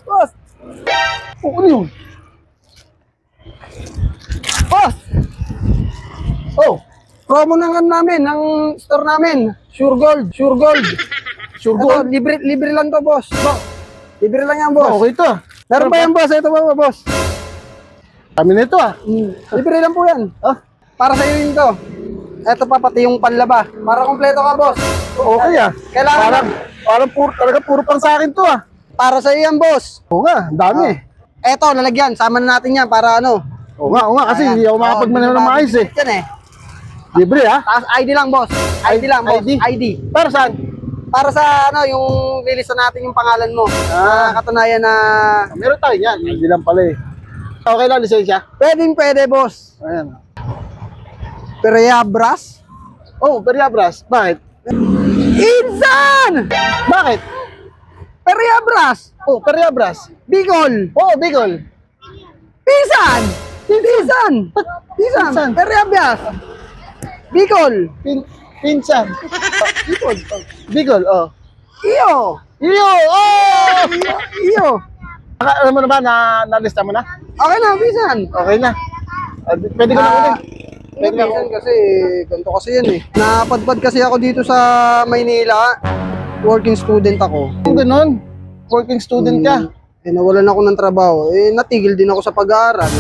Boss! Ano yun? Boss! Oh, Promo ng ano namin, ng store namin. Sure Gold. sure Ito, gold. libre lang to, boss. Libre lang yan, boss. Okay to ah. Meron pa yan, boss. Ito ba, boss? Kami nito ah. Libre lang po yan. Ah, Para sa'yo yun to. Ito pa, pati yung panlaba. Para kompleto ka, boss. okay ah. Kailangan Parang puro pang sa akin to ah. para sa'yo yan, boss. Oo nga, ang dami. Eto, lalagyan. Sama na natin yan para ano. Oo nga, kasi hindi ako makapagmaneho ng maayos eh. Yan eh. Libre ah. Tapos ID lang, boss. ID lang, boss. ID? ID. Para saan? Para sa ano, yung lilista natin yung pangalan mo. Katunayan na Meron tayo yan. Hindi lang pala eh. Okay lang, lisensya? pwede, boss. Ayan. Periabras. Oh, Periabras. Bakit? Insan! Bakit? Periabras. Oh, Periabras. Bicol. Oh, Bicol. Pinsan. Pinsan. Pinsan. Periabras. Bicol. Pinsan. Bicol. Bicol, oh. Iyo. Iyo! Oh! Iyo. Alam mo na ba, na-lista mo na? Okay na, pinsan. Okay na. Pwede ko na ulit. Pwede na Pinsan kasi, ganito kasi yan eh. Napadpad kasi ako dito sa Maynila. Working student ako. Kung ganun, working student ka. Nawalan ako ng trabaho. Natigil din ako sa pag-aaral.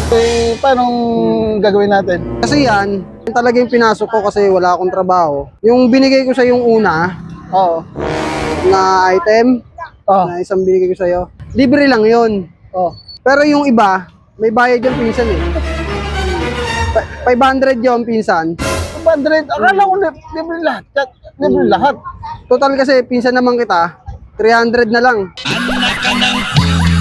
Paano gagawin natin? Kasi yan talaga yung pinasok ko kasi wala akong trabaho. Yung binigay ko sa yung una Oo. na item, Oh. na isang binigay ko sa'yo, libre lang yon. Oh. Pero yung iba, may bayad yung pinsan eh. 500 yung pinsan. 200, akala ko libre lahat. Libre lahat. Total kasi pinsan naman kita, 300 na lang. Anak ka ng